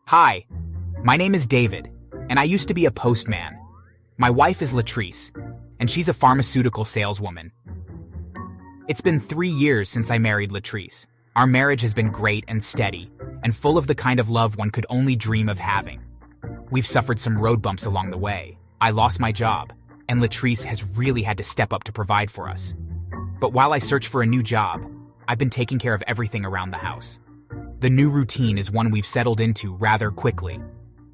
Hi, my name is David, and I used to be a postman. My wife is Latrice, and she's a pharmaceutical saleswoman. It's been 3 years since I married Latrice. Our marriage has been great and steady, and full of the kind of love one could only dream of having. We've suffered some road bumps along the way. I lost my job, and Latrice has really had to step up to provide for us. But while I search for a new job, I've been taking care of everything around the house. The new routine is one we've settled into rather quickly.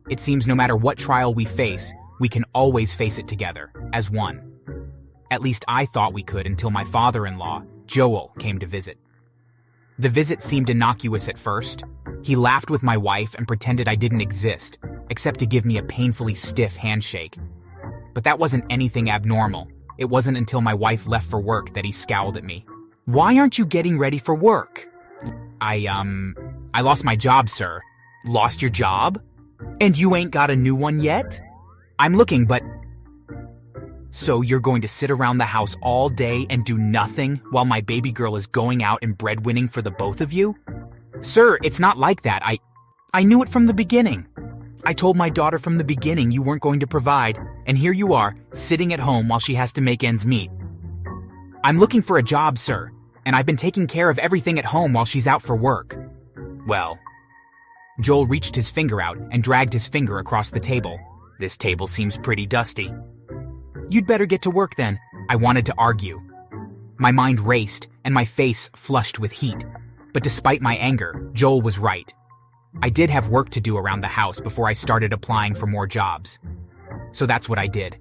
It seems no matter what trial we face, we can always face it together, as one. At least I thought we could until my father-in-law, Joel, came to visit. The visit seemed innocuous at first. He laughed with my wife and pretended I didn't exist, except to give me a painfully stiff handshake. But that wasn't anything abnormal. It wasn't until my wife left for work that he scowled at me. "Why aren't you getting ready for work?" I lost my job, sir." "Lost your job? And you ain't got a new one yet?" "I'm looking, but..." "So you're going to sit around the house all day and do nothing while my baby girl is going out and breadwinning for the both of you?" "Sir, it's not like that. I knew it from the beginning. I told my daughter from the beginning you weren't going to provide, and here you are, sitting at home while she has to make ends meet." "I'm looking for a job, sir, and I've been taking care of everything at home while she's out for work." "Well..." Joel reached his finger out and dragged his finger across the table. "This table seems pretty dusty." "You'd better get to work then." I wanted to argue. My mind raced and my face flushed with heat. But despite my anger, Joel was right. I did have work to do around the house before I started applying for more jobs. So that's what I did.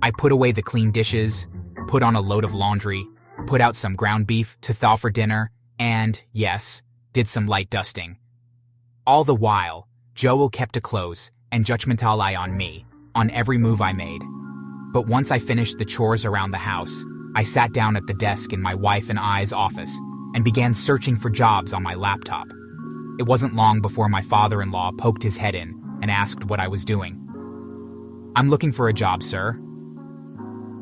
I put away the clean dishes, put on a load of laundry, put out some ground beef to thaw for dinner, and, yes, did some light dusting. All the while, Joel kept a close and judgmental eye on me, on every move I made. But once I finished the chores around the house, I sat down at the desk in my wife and I's office and began searching for jobs on my laptop. It wasn't long before my father-in-law poked his head in and asked what I was doing. "I'm looking for a job, sir."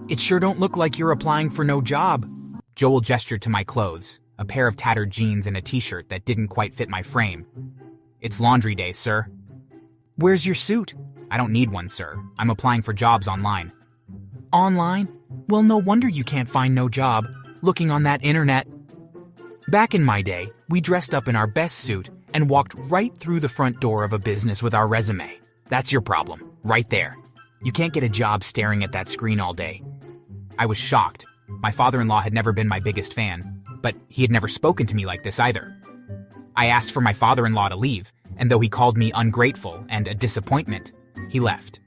"It sure don't look like you're applying for no job." Joel gestured to my clothes, a pair of tattered jeans and a t-shirt that didn't quite fit my frame. "It's laundry day, sir." "Where's your suit?" "I don't need one, sir. I'm applying for jobs online." "Online? Well, no wonder you can't find no job, looking on that internet." Back in my day, we dressed up in our best suit and walked right through the front door of a business with our resume. That's your problem, right there. You can't get a job staring at that screen all day. I was shocked. My father-in-law had never been my biggest fan, but he had never spoken to me like this either. I asked for my father-in-law to leave, and though he called me ungrateful and a disappointment, he left.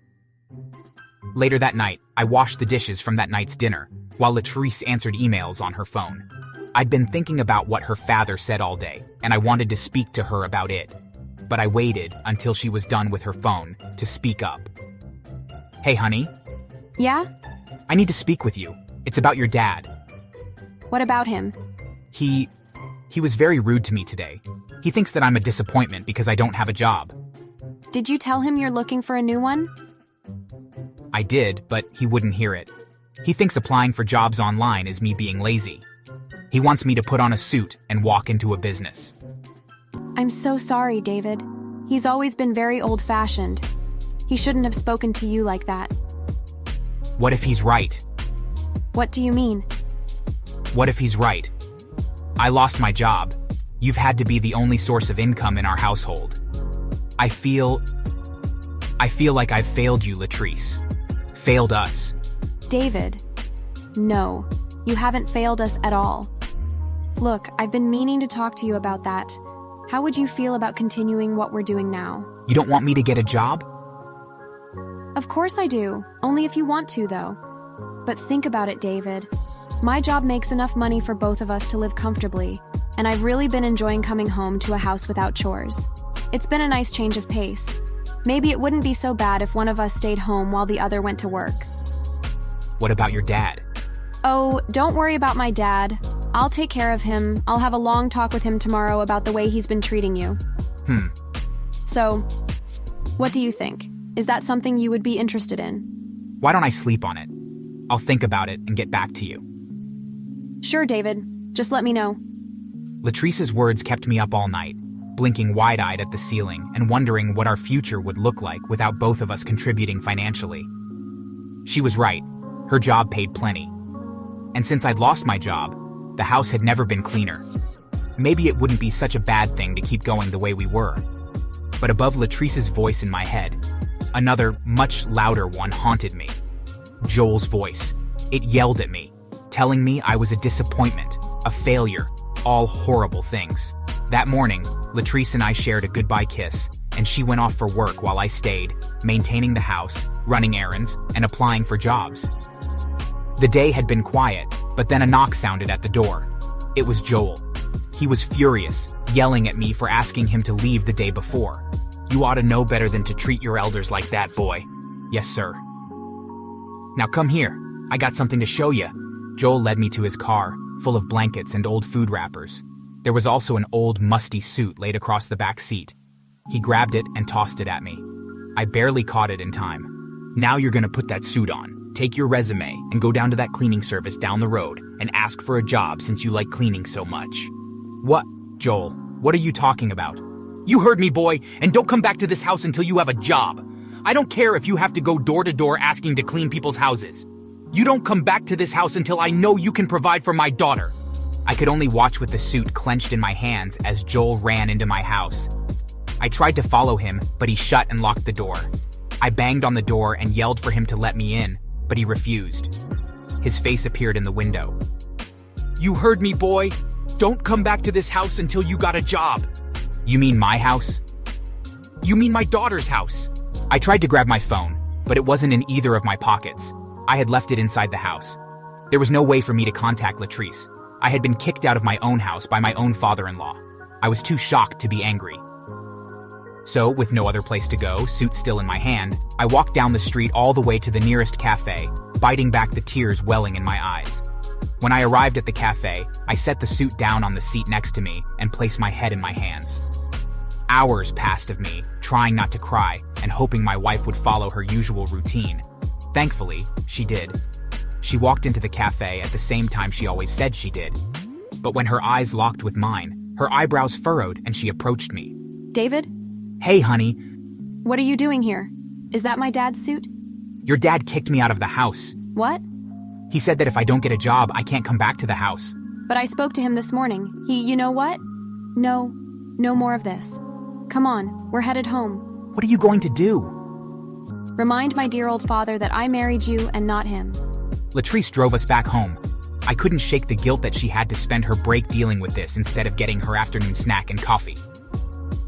Later that night, I washed the dishes from that night's dinner, while Latrice answered emails on her phone. I'd been thinking about what her father said all day, and I wanted to speak to her about it. But I waited until she was done with her phone to speak up. "Hey, honey." "Yeah? "I need to speak with you. It's about your dad." What about him?" He was very rude to me today. He thinks that I'm a disappointment because I don't have a job." "Did you tell him you're looking for a new one?" I did, but he wouldn't hear it. He thinks applying for jobs online is me being lazy. He wants me to put on a suit and walk into a business. "I'm so sorry, David. He's always been very old-fashioned. He shouldn't have spoken to you like that." What if he's right? "What do you mean?" What if he's right? I lost my job. You've had to be the only source of income in our household. I feel like I've failed you, Latrice. Failed us. "David, no, you haven't failed us at all. Look, I've been meaning to talk to you about that. How would you feel about continuing what we're doing now?" You don't want me to get a job? "Of course I do, only if you want to, though. But think about it, David. My job makes enough money for both of us to live comfortably, and I've really been enjoying coming home to a house without chores. It's been a nice change of pace. Maybe it wouldn't be so bad if one of us stayed home while the other went to work." What about your dad? "Oh, don't worry about my dad. I'll take care of him. I'll have a long talk with him tomorrow about the way he's been treating you." So, what do you think? Is that something you would be interested in? Why don't I sleep on it? I'll think about it and get back to you. Sure, David. Just let me know. Latrice's words kept me up all night, blinking wide-eyed at the ceiling and wondering what our future would look like without both of us contributing financially. She was right. Her job paid plenty. And since I'd lost my job, the house had never been cleaner. Maybe it wouldn't be such a bad thing to keep going the way we were. But above Latrice's voice in my head, another, much louder one haunted me. Joel's voice. It yelled at me, telling me I was a disappointment, a failure, all horrible things. That morning, Latrice and I shared a goodbye kiss, and she went off for work while I stayed, maintaining the house, running errands, and applying for jobs. The day had been quiet, but then a knock sounded at the door. It was Joel. He was furious, yelling at me for asking him to leave the day before. "You ought to know better than to treat your elders like that, boy." "Yes, sir." "Now come here. I got something to show you." Joel led me to his car, full of blankets and old food wrappers. There was also an old, musty suit laid across the back seat. He grabbed it and tossed it at me. I barely caught it in time. "Now you're gonna put that suit on, take your resume, and go down to that cleaning service down the road and ask for a job since you like cleaning so much." "What? Joel, what are you talking about?" "You heard me, boy, and don't come back to this house until you have a job. I don't care if you have to go door to door asking to clean people's houses. You don't come back to this house until I know you can provide for my daughter." I could only watch with the suit clenched in my hands as Joel ran into my house. I tried to follow him, but he shut and locked the door. I banged on the door and yelled for him to let me in, but he refused. His face appeared in the window. "You heard me, boy. Don't come back to this house until you got a job." "You mean my house?" "You mean my daughter's house." I tried to grab my phone, but it wasn't in either of my pockets. I had left it inside the house. There was no way for me to contact Latrice. I had been kicked out of my own house by my own father-in-law. I was too shocked to be angry. So, with no other place to go, suit still in my hand, I walked down the street all the way to the nearest cafe, biting back the tears welling in my eyes. When I arrived at the cafe, I set the suit down on the seat next to me and placed my head in my hands. Hours passed of me, trying not to cry and hoping my wife would follow her usual routine. Thankfully, she did. She walked into the cafe at the same time she always said she did. But when her eyes locked with mine, her eyebrows furrowed and she approached me. David? "Hey, honey." What are you doing here? Is that my dad's suit? "Your dad kicked me out of the house. What? He said that if I don't get a job, I can't come back to the house." But I spoke to him this morning. You know what? No more of this. Come on, we're headed home. "What are you going to do?" Remind my dear old father that I married you and not him. Latrice drove us back home. I couldn't shake the guilt that she had to spend her break dealing with this instead of getting her afternoon snack and coffee.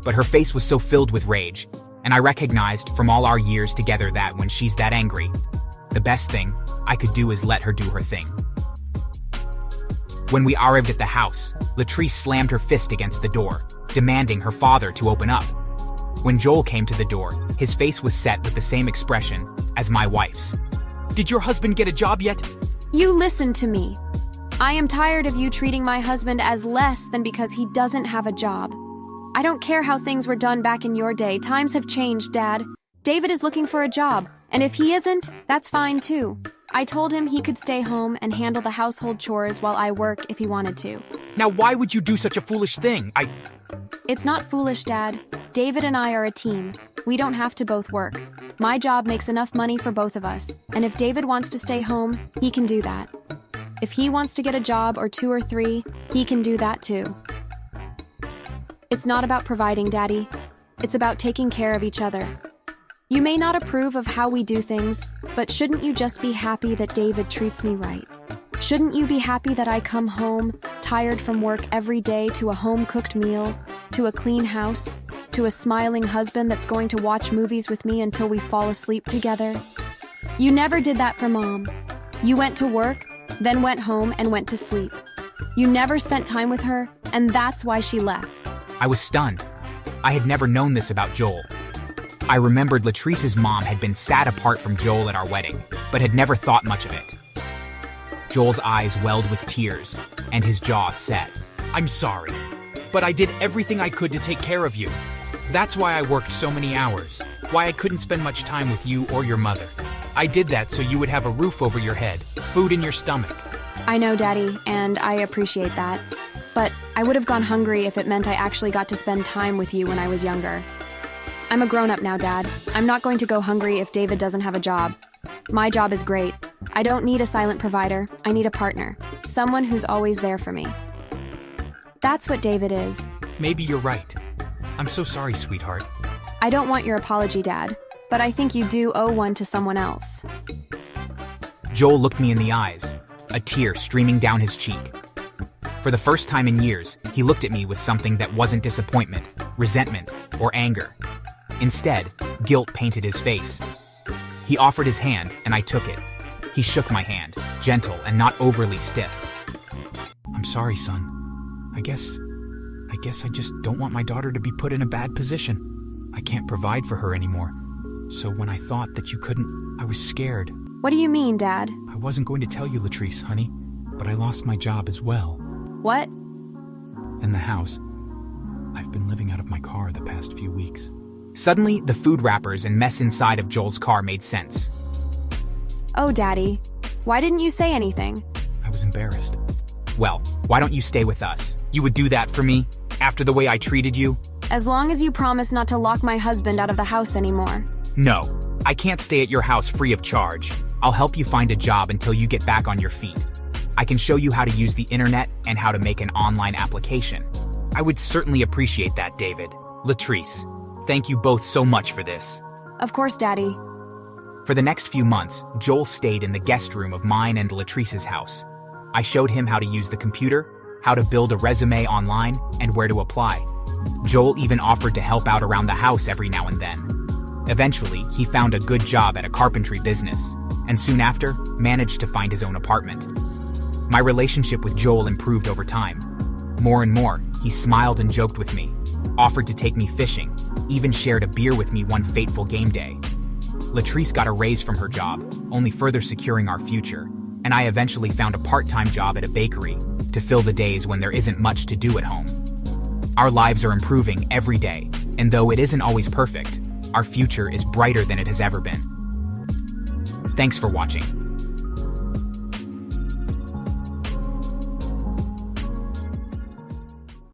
But her face was so filled with rage, and I recognized from all our years together that when she's that angry, the best thing I could do is let her do her thing. When we arrived at the house, Latrice slammed her fist against the door, demanding her father to open up. When Joel came to the door, his face was set with the same expression as my wife's. "Did your husband get a job yet?" You listen to me. I am tired of you treating my husband as less than because he doesn't have a job. I don't care how things were done back in your day. Times have changed, Dad. David is looking for a job, and if he isn't, that's fine too. I told him he could stay home and handle the household chores while I work if he wanted to. "Now why would you do such a foolish thing? It's not foolish, Dad. David and I are a team. We don't have to both work. My job makes enough money for both of us, and if David wants to stay home, he can do that. If he wants to get a job or 2 or 3, he can do that too. It's not about providing, Daddy. It's about taking care of each other. You may not approve of how we do things, but shouldn't you just be happy that David treats me right? Shouldn't you be happy that I come home, tired from work every day, to a home-cooked meal, to a clean house, to a smiling husband that's going to watch movies with me until we fall asleep together? You never did that for Mom. You went to work, then went home and went to sleep. You never spent time with her, and that's why she left. I was stunned. I had never known this about Joel. I remembered Latrice's mom had been sad apart from Joel at our wedding, but had never thought much of it. Joel's eyes welled with tears, and his jaw set. "I'm sorry, but I did everything I could to take care of you. That's why I worked so many hours, why I couldn't spend much time with you or your mother. I did that so you would have a roof over your head, food in your stomach." I know, Daddy, and I appreciate that. But I would have gone hungry if it meant I actually got to spend time with you when I was younger. I'm a grown-up now, Dad. I'm not going to go hungry if David doesn't have a job. My job is great. I don't need a silent provider. I need a partner. Someone who's always there for me. That's what David is. Maybe you're right. I'm so sorry, sweetheart. I don't want your apology, Dad, but I think you do owe one to someone else. Joel looked me in the eyes, a tear streaming down his cheek. For the first time in years, he looked at me with something that wasn't disappointment, resentment, or anger. Instead, guilt painted his face. He offered his hand, and I took it. He shook my hand, gentle and not overly stiff. I'm sorry, son. I guess I just don't want my daughter to be put in a bad position. I can't provide for her anymore. So when I thought that you couldn't, I was scared. What do you mean, Dad? I wasn't going to tell you, Latrice, honey, but I lost my job as well. What? And the house. I've been living out of my car the past few weeks. Suddenly, the food wrappers and mess inside of Joel's car made sense. Oh, Daddy. Why didn't you say anything? I was embarrassed. Well, why don't you stay with us? You would do that for me? After the way I treated you? As long as you promise not to lock my husband out of the house anymore. No, I can't stay at your house free of charge. I'll help you find a job until you get back on your feet. I can show you how to use the internet and how to make an online application. I would certainly appreciate that, David. Latrice, thank you both so much for this. Of course, Daddy. For the next few months, Joel stayed in the guest room of mine and Latrice's house. I showed him how to use the computer, how to build a resume online, and where to apply. Joel even offered to help out around the house every now and then. Eventually, he found a good job at a carpentry business, and soon after, managed to find his own apartment. My relationship with Joel improved over time. More and more, he smiled and joked with me, offered to take me fishing, even shared a beer with me one fateful game day. Latrice got a raise from her job, only further securing our future, and I eventually found a part-time job at a bakery to fill the days when there isn't much to do at home. Our lives are improving every day, and though it isn't always perfect, our future is brighter than it has ever been. Thanks for watching.